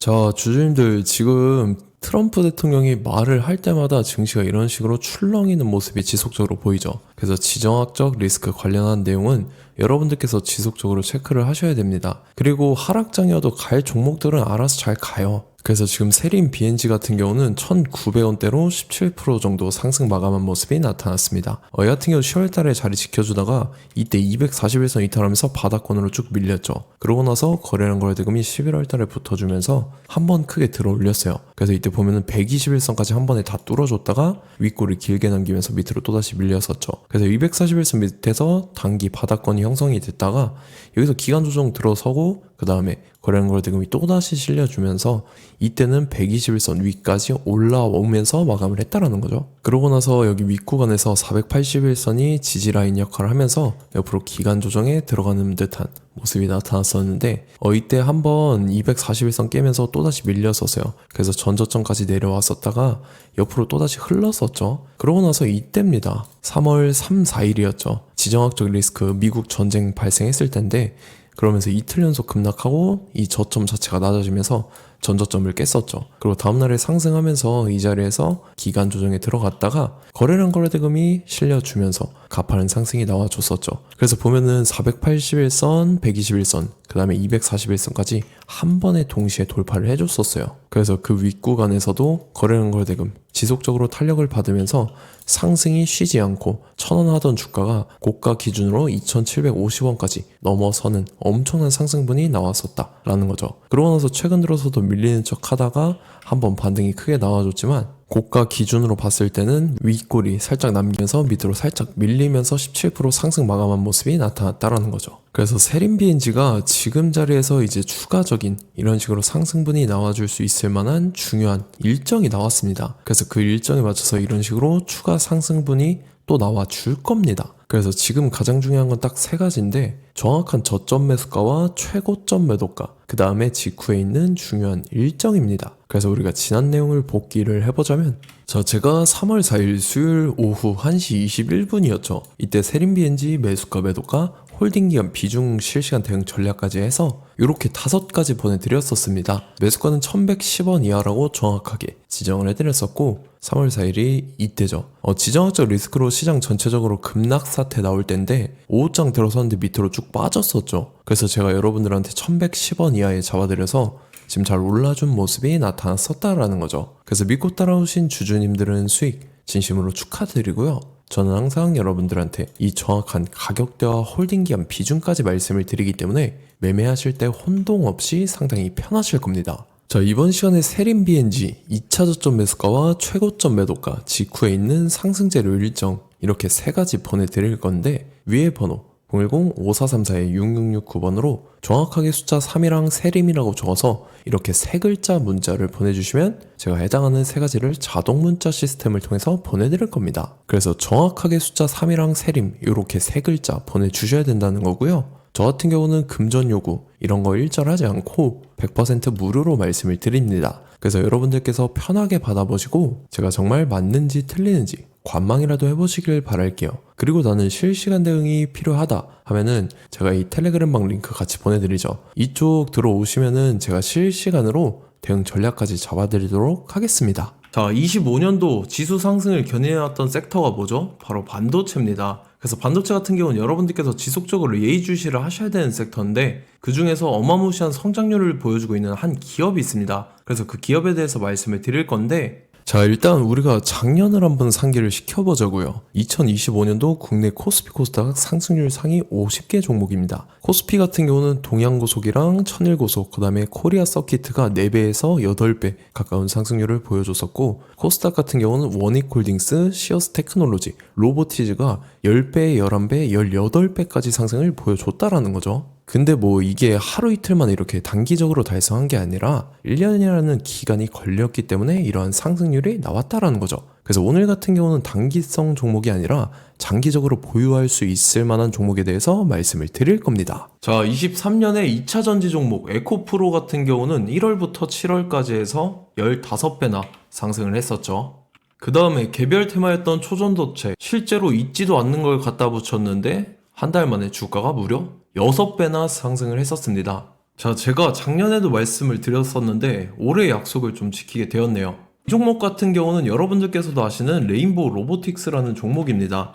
자, 주주님들, 지금 트럼프 대통령이 말을 할 때마다 증시가 이런 식으로 출렁이는 모습이 지속적으로 보이죠. 그래서 지정학적 리스크 관련한 내용은 여러분들께서 지속적으로 체크를 하셔야 됩니다. 그리고 하락장이어도 갈 종목들은 알아서 잘 가요. 그래서 지금 세림 BNG 같은 경우는 1,900원대로 17% 정도 상승 마감한 모습이 나타났습니다. 이 같은 경우 10월달에 자리 지켜주다가 이때 241선 이탈하면서 바닥권으로 쭉 밀렸죠. 그러고 나서 거래량 거래대금이 11월달에 붙어주면서 한 번 크게 들어 올렸어요. 그래서 이때 보면은 121선까지 한 번에 다 뚫어줬다가 윗골을 길게 남기면서 밑으로 또다시 밀렸었죠. 그래서 241선 밑에서 단기 바닥권이 형성이 됐다가 여기서 기간 조정 들어서고 그 다음에 거래량 거래대금이 또다시 실려주면서 이때는 121선 위까지 올라오면서 마감을 했다라는 거죠. 그러고 나서 여기 윗구간에서 481선이 지지라인 역할을 하면서 옆으로 기간 조정에 들어가는 듯한 모습이 나타났었는데 이때 한번 241선 깨면서 또다시 밀렸었어요. 그래서 전저점까지 내려왔었다가 옆으로 또다시 흘렀었죠. 그러고 나서 이때입니다. 3월 3, 4일이었죠. 지정학적 리스크 미국 전쟁 발생했을 텐데 그러면서 이틀 연속 급락하고 이 저점 자체가 낮아지면서 전저점을 깼었죠. 그리고 다음날에 상승하면서 이 자리에서 기간 조정에 들어갔다가 거래량 거래대금이 실려주면서 가파른 상승이 나와줬었죠. 그래서 보면은 481선, 121선, 그 다음에 241선까지 한 번에 동시에 돌파를 해줬었어요. 그래서 그 윗구간에서도 거래량 거래대금 지속적으로 탄력을 받으면서 상승이 쉬지 않고 1,000원 하던 주가가 고가 기준으로 2,750원까지 넘어서는 엄청난 상승분이 나왔었다라는 거죠. 그러고 나서 최근 들어서도 밀리는 척 하다가 한번 반등이 크게 나와줬지만 고가 기준으로 봤을 때는 윗골이 살짝 남기면서 밑으로 살짝 밀리면서 17% 상승 마감한 모습이 나타났다라는 거죠. 그래서 세림 BNG가 지금 자리에서 이제 추가적인 이런 식으로 상승분이 나와줄 수 있을 만한 중요한 일정이 나왔습니다. 그래서 그 일정에 맞춰서 이런 식으로 추가 상승분이 또 나와 줄 겁니다. 그래서 지금 가장 중요한 건 딱 세 가지인데 정확한 저점 매수가와 최고점 매도가, 그 다음에 직후에 있는 중요한 일정입니다. 그래서 우리가 지난 내용을 복기를 해보자면 제가 3월 4일 수요일 오후 1시 21분이었죠. 이때 세림 BNG 매수가 매도가 홀딩기간 비중 실시간 대응 전략까지 해서 이렇게 5가지 보내드렸었습니다. 매수가는 1110원 이하라고 정확하게 지정을 해드렸었고 3월 4일이 이때죠. 지정학적 리스크로 시장 전체적으로 급락 사태 나올 때인데 오후장 들어섰는데 밑으로 쭉 빠졌었죠. 그래서 제가 여러분들한테 1110원 이하에 잡아드려서 지금 잘 올라준 모습이 나타났었다라는 거죠. 그래서 믿고 따라오신 주주님들은 수익 진심으로 축하드리고요. 저는 항상 여러분들한테 이 정확한 가격대와 홀딩기간 비중까지 말씀을 드리기 때문에 매매하실 때 혼동 없이 상당히 편하실 겁니다. 자, 이번 시간에 세림 BNG 2차 저점 매수가와 최고점 매도가, 직후에 있는 상승재료 일정 이렇게 세 가지 보내드릴 건데 위에 번호 010-5434-6669번으로 정확하게 숫자 3이랑 세림이라고 적어서 이렇게 세 글자 문자를 보내주시면 제가 해당하는 세 가지를 자동 문자 시스템을 통해서 보내드릴 겁니다. 그래서 정확하게 숫자 3이랑 세림 이렇게 세 글자 보내주셔야 된다는 거고요. 저 같은 경우는 금전 요구 이런 거 일절하지 않고 100% 무료로 말씀을 드립니다. 그래서 여러분들께서 편하게 받아보시고 제가 정말 맞는지 틀리는지 관망이라도 해보시길 바랄게요. 그리고 나는 실시간 대응이 필요하다 하면은 제가 이 텔레그램방 링크 같이 보내드리죠. 이쪽 들어오시면은 제가 실시간으로 대응 전략까지 잡아드리도록 하겠습니다. 자, 25년도 지수 상승을 견인해왔던 섹터가 뭐죠? 바로 반도체입니다. 그래서 반도체 같은 경우는 여러분들께서 지속적으로 예의주시를 하셔야 되는 섹터인데 그 중에서 어마무시한 성장률을 보여주고 있는 한 기업이 있습니다. 그래서 그 기업에 대해서 말씀을 드릴 건데 자, 일단 우리가 작년을 한번 상기를 시켜보자고요. 2025년도 국내 코스피 코스닥 상승률 상위 50개 종목입니다. 코스피 같은 경우는 동양고속이랑 천일고속, 그 다음에 코리아 서키트가 4배에서 8배 가까운 상승률을 보여줬었고 코스닥 같은 경우는 원익홀딩스, 시어스 테크놀로지, 로보티즈가 10배, 11배, 18배까지 상승을 보여줬다라는 거죠. 근데 뭐 이게 하루 이틀만 이렇게 단기적으로 달성한 게 아니라 1년이라는 기간이 걸렸기 때문에 이러한 상승률이 나왔다라는 거죠. 그래서 오늘 같은 경우는 단기성 종목이 아니라 장기적으로 보유할 수 있을 만한 종목에 대해서 말씀을 드릴 겁니다. 자, 23년에 2차 전지 종목 에코프로 같은 경우는 1월부터 7월까지 해서 15배나 상승을 했었죠. 그 다음에 개별 테마였던 초전도체 실제로 있지도 않는 걸 갖다 붙였는데 한 달 만에 주가가 무려 6배나 상승을 했었습니다. 자, 제가 작년에도 말씀을 드렸었는데 올해 약속을 좀 지키게 되었네요. 이 종목 같은 경우는 여러분들께서도 아시는 레인보우 로보틱스라는 종목입니다.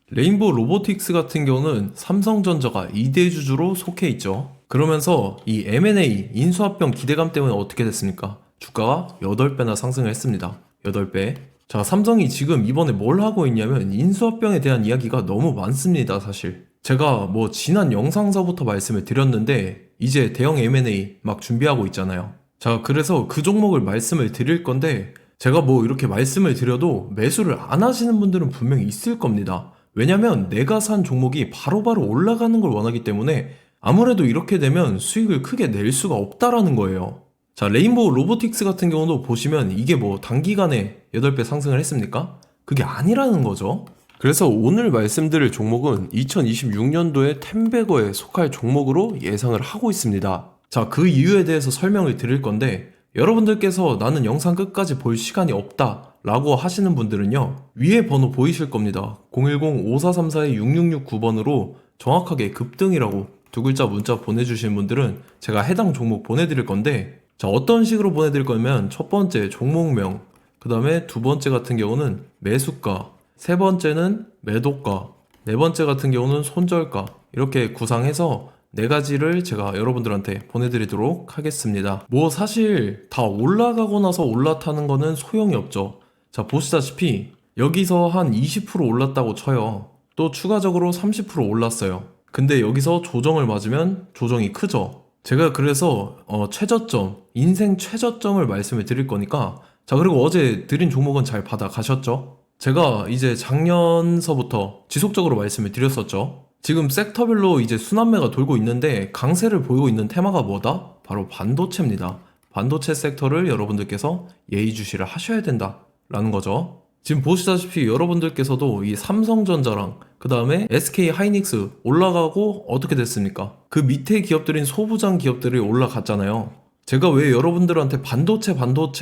레인보우 로보틱스 같은 경우는 삼성전자가 2대 주주로 속해 있죠. 그러면서 이 M&A 인수합병 기대감 때문에 어떻게 됐습니까? 주가가 8배나 상승을 했습니다. 8배. 자, 삼성이 지금 이번에 뭘 하고 있냐면 인수합병에 대한 이야기가 너무 많습니다, 사실. 제가 지난 영상서부터 말씀을 드렸는데 이제 대형 M&A 막 준비하고 있잖아요. 자, 그래서 그 종목을 말씀을 드릴 건데 제가 이렇게 말씀을 드려도 매수를 안 하시는 분들은 분명히 있을 겁니다. 왜냐면 내가 산 종목이 바로바로 올라가는 걸 원하기 때문에 아무래도 이렇게 되면 수익을 크게 낼 수가 없다라는 거예요. 자, 레인보우 로보틱스 같은 경우도 보시면 이게 단기간에 8배 상승을 했습니까? 그게 아니라는 거죠. 그래서 오늘 말씀드릴 종목은 2026년도에 템베거에 속할 종목으로 예상을 하고 있습니다. 자, 그 이유에 대해서 설명을 드릴 건데 여러분들께서 나는 영상 끝까지 볼 시간이 없다 라고 하시는 분들은요, 위에 번호 보이실 겁니다. 010-5434-6669번으로 정확하게 급등이라고 두 글자 문자 보내주신 분들은 제가 해당 종목 보내드릴 건데, 자, 어떤 식으로 보내드릴 거냐면 첫 번째 종목명, 그 다음에 두 번째 같은 경우는 매수가, 세 번째는 매도가, 네 번째 같은 경우는 손절가, 이렇게 구상해서 네 가지를 제가 여러분들한테 보내드리도록 하겠습니다. 사실 다 올라가고 나서 올라타는 거는 소용이 없죠. 자, 보시다시피 여기서 한 20% 올랐다고 쳐요. 또 추가적으로 30% 올랐어요. 근데 여기서 조정을 맞으면 조정이 크죠. 제가 그래서 최저점, 인생 최저점을 말씀을 드릴 거니까, 자, 그리고 어제 드린 종목은 잘 받아가셨죠? 제가 이제 작년서부터 지속적으로 말씀을 드렸었죠. 지금 섹터별로 이제 순환매가 돌고 있는데 강세를 보이고 있는 테마가 뭐다? 바로 반도체입니다. 반도체 섹터를 여러분들께서 예의주시를 하셔야 된다라는 거죠. 지금 보시다시피 여러분들께서도 이 삼성전자랑 그 다음에 SK 하이닉스 올라가고 어떻게 됐습니까? 그 밑에 기업들인 소부장 기업들이 올라갔잖아요. 제가 왜 여러분들한테 반도체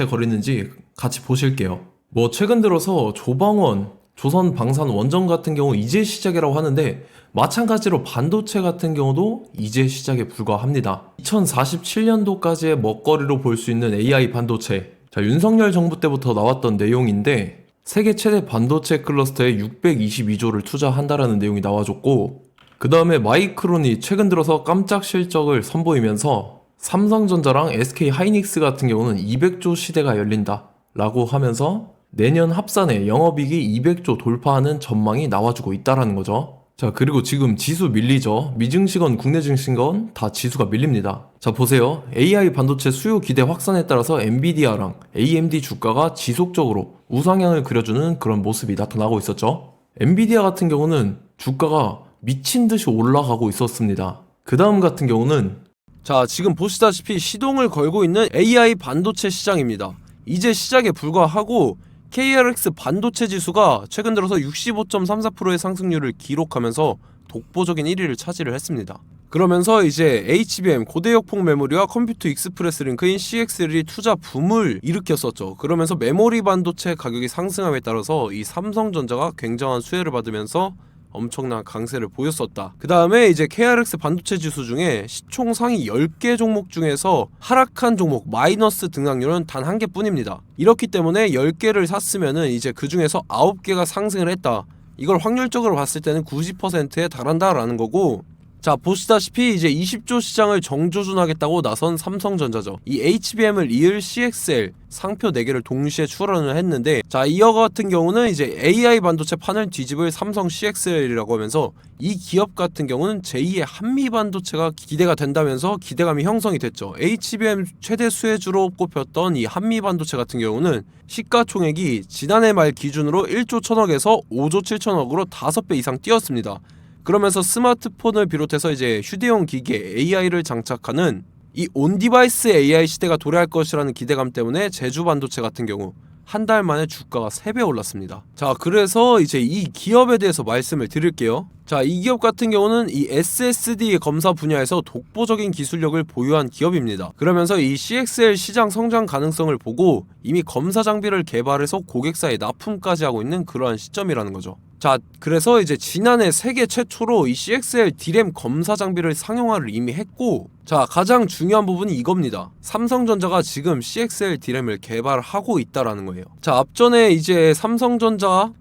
거리는지 같이 보실게요. 최근 들어서 조방원, 조선방산 원전 같은 경우 이제 시작이라고 하는데 마찬가지로 반도체 같은 경우도 이제 시작에 불과합니다. 2047년도까지의 먹거리로 볼 수 있는 AI 반도체. 자, 윤석열 정부 때부터 나왔던 내용인데 세계 최대 반도체 클러스터에 622조를 투자한다라는 내용이 나와줬고, 그 다음에 마이크론이 최근 들어서 깜짝 실적을 선보이면서 삼성전자랑 SK 하이닉스 같은 경우는 200조 시대가 열린다 라고 하면서 내년 합산에 영업이익이 200조 돌파하는 전망이 나와주고 있다라는 거죠. 자, 그리고 지금 지수 밀리죠. 미증시건 국내 증시건 다 지수가 밀립니다. 자, 보세요. AI 반도체 수요 기대 확산에 따라서 엔비디아랑 AMD 주가가 지속적으로 우상향을 그려주는 그런 모습이 나타나고 있었죠. 엔비디아 같은 경우는 주가가 미친 듯이 올라가고 있었습니다. 그 다음 같은 경우는, 자, 지금 보시다시피 시동을 걸고 있는 AI 반도체 시장입니다. 이제 시작에 불과하고 KRX 반도체 지수가 최근 들어서 65.34%의 상승률을 기록하면서 독보적인 1위를 차지를 했습니다. 그러면서 이제 HBM 고대역폭 메모리와 컴퓨터 익스프레스 링크인 CXL이 투자 붐을 일으켰었죠. 그러면서 메모리 반도체 가격이 상승함에 따라서 이 삼성전자가 굉장한 수혜를 받으면서 엄청난 강세를 보였었다. 그 다음에 이제 KRX 반도체 지수 중에 시총 상위 10개 종목 중에서 하락한 종목 마이너스 등락률은 단 1개 뿐입니다. 이렇기 때문에 10개를 샀으면은 이제 그 중에서 9개가 상승을 했다. 이걸 확률적으로 봤을 때는 90%에 달한다라는 거고, 자, 보시다시피 이제 20조 시장을 정조준하겠다고 나선 삼성전자죠. 이 HBM을 이을 CXL 상표 4개를 동시에 출원을 했는데, 자, 이어 같은 경우는 이제 AI 반도체 판을 뒤집을 삼성 CXL이라고 하면서 이 기업 같은 경우는 제2의 한미 반도체가 기대가 된다면서 기대감이 형성이 됐죠. HBM 최대 수혜주로 꼽혔던 이 한미 반도체 같은 경우는 시가총액이 지난해 말 기준으로 1조 1000억에서 5조 7천억으로 5배 이상 뛰었습니다. 그러면서 스마트폰을 비롯해서 이제 휴대용 기기에 AI를 장착하는 이 온디바이스 AI 시대가 도래할 것이라는 기대감 때문에 제주 반도체 같은 경우 한 달 만에 주가가 3배 올랐습니다. 자, 그래서 이제 이 기업에 대해서 말씀을 드릴게요. 자, 이 기업 같은 경우는 이 SSD 검사 분야에서 독보적인 기술력을 보유한 기업입니다. 그러면서 이 CXL 시장 성장 가능성을 보고 이미 검사 장비를 개발해서 고객사에 납품까지 하고 있는 그러한 시점이라는 거죠. 자, 그래서 이제 지난해 세계 최초로 이 CXL D램 검사 장비를 상용화를 이미 했고, 자, 가장 중요한 부분이 이겁니다. 삼성전자가 지금 CXL D램을 개발하고 있다라는 거예요. 자, 앞전에 이제 삼성전자가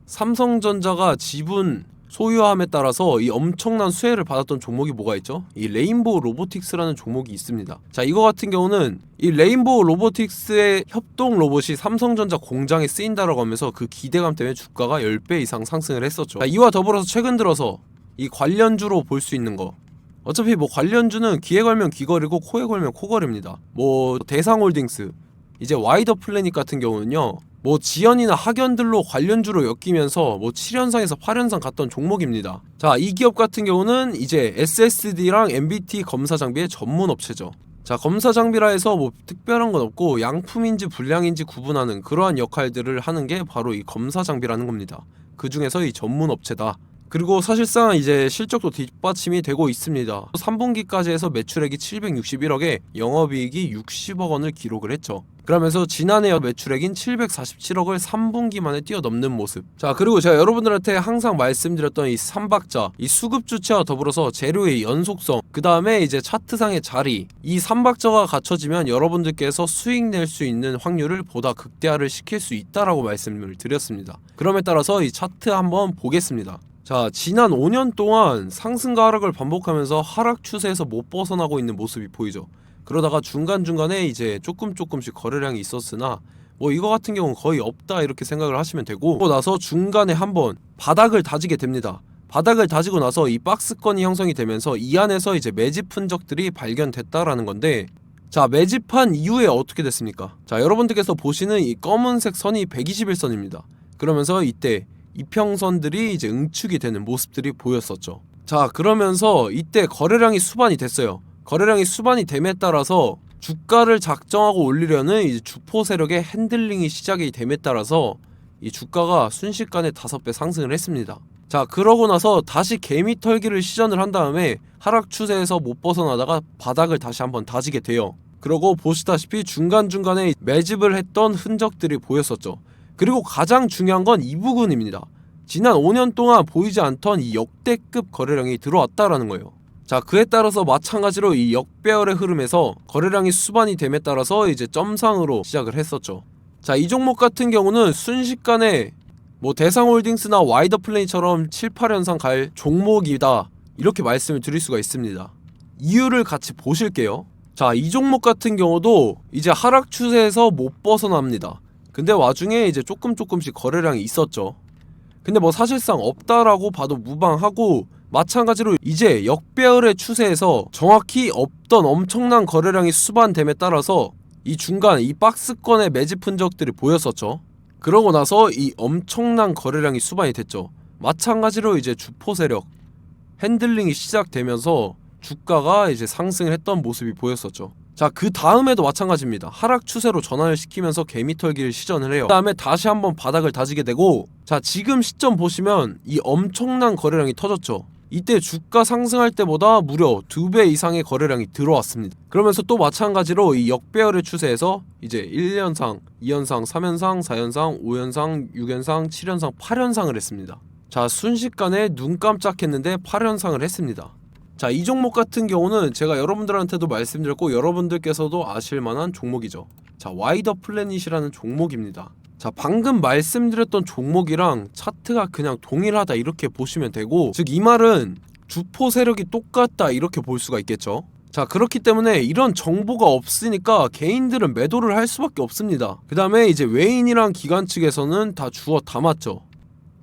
지분 소유함에 따라서 이 엄청난 수혜를 받았던 종목이 뭐가 있죠? 이 레인보우 로보틱스라는 종목이 있습니다. 자, 이거 같은 경우는 이 레인보우 로보틱스의 협동 로봇이 삼성전자 공장에 쓰인다라고 하면서 그 기대감 때문에 주가가 10배 이상 상승을 했었죠. 자, 이와 더불어서 최근 들어서 이 관련주로 볼 수 있는 거, 어차피 뭐 관련주는 귀에 걸면 귀걸이고 코에 걸면 코걸이입니다. 뭐 대상홀딩스, 이제 와이더 플래닛 같은 경우는요, 뭐 지연이나 학연들로 관련주로 엮이면서 뭐 7연상에서 8연상 갔던 종목입니다. 자, 이 기업 같은 경우는 이제 SSD랑 MBT 검사 장비의 전문 업체죠. 자, 검사 장비라 해서 뭐 특별한 건 없고 양품인지 불량인지 구분하는 그러한 역할들을 하는 게 바로 이 검사 장비라는 겁니다. 그 중에서 이 전문 업체다. 그리고 사실상 이제 실적도 뒷받침이 되고 있습니다. 3분기까지 해서 매출액이 761억에 영업이익이 60억 원을 기록을 했죠. 그러면서 지난해 매출액인 747억을 3분기 만에 뛰어넘는 모습. 자, 그리고 제가 여러분들한테 항상 말씀드렸던 이 3박자, 이 수급 주체와 더불어서 재료의 연속성, 그 다음에 이제 차트상의 자리, 이 3박자가 갖춰지면 여러분들께서 수익 낼 수 있는 확률을 보다 극대화를 시킬 수 있다라고 말씀을 드렸습니다. 그럼에 따라서 이 차트 한번 보겠습니다. 자, 지난 5년 동안 상승과 하락을 반복하면서 하락 추세에서 못 벗어나고 있는 모습이 보이죠. 그러다가 중간중간에 이제 조금씩 거래량이 있었으나 뭐 이거 같은 경우는 거의 없다 이렇게 생각을 하시면 되고, 그러고 나서 중간에 한번 바닥을 다지게 됩니다. 바닥을 다지고 나서 이 박스권이 형성이 되면서 이 안에서 이제 매집 흔적들이 발견됐다라는 건데, 자, 매집한 이후에 어떻게 됐습니까? 자, 여러분들께서 보시는 이 검은색 선이 121선입니다. 그러면서 이때 이평선들이 이제 응축이 되는 모습들이 보였었죠. 자, 그러면서 이때 거래량이 수반이 됐어요. 거래량이 수반이 됨에 따라서 주가를 작정하고 올리려는 이제 주포 세력의 핸들링이 시작이 됨에 따라서 이 주가가 순식간에 5배 상승을 했습니다. 자, 그러고 나서 다시 개미 털기를 시전을 한 다음에 하락 추세에서 못 벗어나다가 바닥을 다시 한번 다지게 돼요. 그러고 보시다시피 중간중간에 매집을 했던 흔적들이 보였었죠. 그리고 가장 중요한 건 이 부분입니다. 지난 5년 동안 보이지 않던 이 역대급 거래량이 들어왔다라는 거예요. 자, 그에 따라서 마찬가지로 이 역배열의 흐름에서 거래량이 수반이 됨에 따라서 이제 점상으로 시작을 했었죠. 자, 이 종목 같은 경우는 순식간에 뭐 대상홀딩스나 와이더 플레이처럼 7, 8연상 갈 종목이다 이렇게 말씀을 드릴 수가 있습니다. 이유를 같이 보실게요. 자, 이 종목 같은 경우도 이제 하락 추세에서 못 벗어납니다. 근데 와중에 이제 조금씩 거래량이 있었죠. 근데 뭐 사실상 없다라고 봐도 무방하고, 마찬가지로 이제 역배열의 추세에서 정확히 없던 엄청난 거래량이 수반됨에 따라서 이 중간 이 박스권의 매집 흔적들이 보였었죠. 그러고 나서 이 엄청난 거래량이 수반이 됐죠. 마찬가지로 이제 주포 세력 핸들링이 시작되면서 주가가 이제 상승을 했던 모습이 보였었죠. 자, 그 다음에도 마찬가지입니다. 하락 추세로 전환을 시키면서 개미털기를 시전을 해요. 그 다음에 다시 한번 바닥을 다지게 되고, 자, 지금 시점 보시면 이 엄청난 거래량이 터졌죠. 이때 주가 상승할 때보다 무려 2배 이상의 거래량이 들어왔습니다. 그러면서 또 마찬가지로 이 역배열의 추세에서 이제 1연상, 2연상, 3연상, 4연상, 5연상, 6연상, 7연상, 8연상을 했습니다. 자, 순식간에 눈 깜짝했는데 8연상을 했습니다. 자, 이 종목 같은 경우는 제가 여러분들한테도 말씀드렸고 여러분들께서도 아실만한 종목이죠. 자, 와이더 플래닛이라는 종목입니다. 자, 방금 말씀드렸던 종목이랑 차트가 그냥 동일하다 이렇게 보시면 되고, 즉 이 말은 주포 세력이 똑같다 이렇게 볼 수가 있겠죠. 자, 그렇기 때문에 이런 정보가 없으니까 개인들은 매도를 할 수밖에 없습니다. 그 다음에 이제 외인이랑 기관 측에서는 다 주워 담았죠.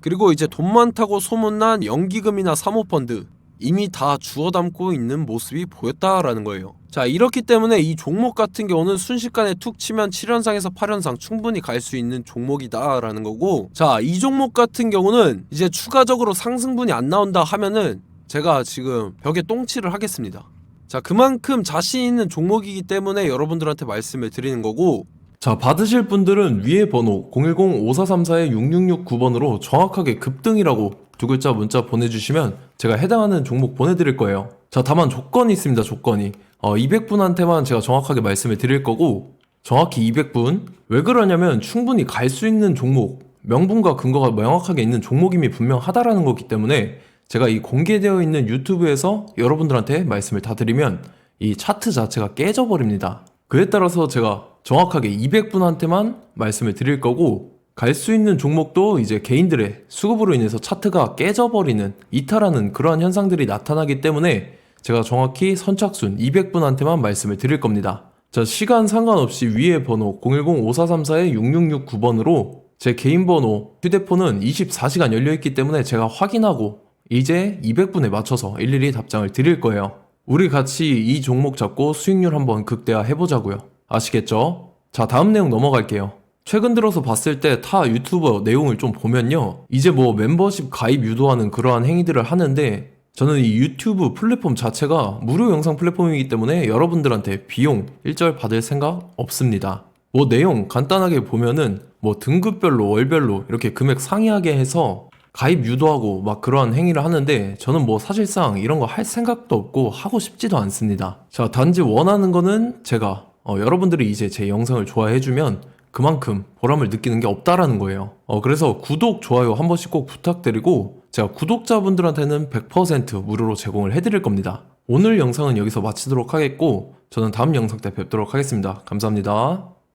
그리고 이제 돈 많다고 소문난 연기금이나 사모펀드 이미 다 주워 담고 있는 모습이 보였다라는 거예요. 자, 이렇기 때문에 이 종목 같은 경우는 순식간에 툭 치면 7연상에서 8연상 충분히 갈 수 있는 종목이다 라는 거고, 자, 이 종목 같은 경우는 이제 추가적으로 상승분이 안 나온다 하면은 제가 지금 벽에 똥칠을 하겠습니다. 자, 그만큼 자신 있는 종목이기 때문에 여러분들한테 말씀을 드리는 거고, 자, 받으실 분들은 위에 번호 010-5434-6669번으로 정확하게 급등이라고 두 글자 문자 보내주시면 제가 해당하는 종목 보내드릴 거예요. 자, 다만 조건이 있습니다. 조건이 200분한테만 제가 정확하게 말씀을 드릴 거고, 정확히 200분. 왜 그러냐면 충분히 갈 수 있는 종목, 명분과 근거가 명확하게 있는 종목임이 분명하다라는 거기 때문에 제가 이 공개되어 있는 유튜브에서 여러분들한테 말씀을 다 드리면 이 차트 자체가 깨져버립니다. 그에 따라서 제가 정확하게 200분한테만 말씀을 드릴 거고, 갈 수 있는 종목도 이제 개인들의 수급으로 인해서 차트가 깨져버리는, 이탈하는 그러한 현상들이 나타나기 때문에 제가 정확히 선착순 200분한테만 말씀을 드릴 겁니다. 자, 시간 상관없이 위에 번호 010-5434-6669번으로 제 개인 번호, 휴대폰은 24시간 열려있기 때문에 제가 확인하고 이제 200분에 맞춰서 일일이 답장을 드릴 거예요. 우리 같이 이 종목 잡고 수익률 한번 극대화 해보자고요. 아시겠죠? 자, 다음 내용 넘어갈게요. 최근 들어서 봤을 때 타 유튜버 내용을 좀 보면요, 이제 뭐 멤버십 가입 유도하는 그러한 행위들을 하는데, 저는 이 유튜브 플랫폼 자체가 무료 영상 플랫폼이기 때문에 여러분들한테 비용 일절 받을 생각 없습니다. 뭐 내용 간단하게 보면은 뭐 등급별로 월별로 이렇게 금액 상이하게 해서 가입 유도하고 막 그러한 행위를 하는데, 저는 뭐 사실상 이런 거 할 생각도 없고 하고 싶지도 않습니다. 자, 단지 원하는 거는 제가 여러분들이 이제 제 영상을 좋아해주면 그만큼 보람을 느끼는 게 없다라는 거예요. 그래서 구독, 좋아요 한 번씩 꼭 부탁드리고, 제가 구독자분들한테는 100% 무료로 제공을 해드릴 겁니다. 오늘 영상은 여기서 마치도록 하겠고, 저는 다음 영상 때 뵙도록 하겠습니다. 감사합니다.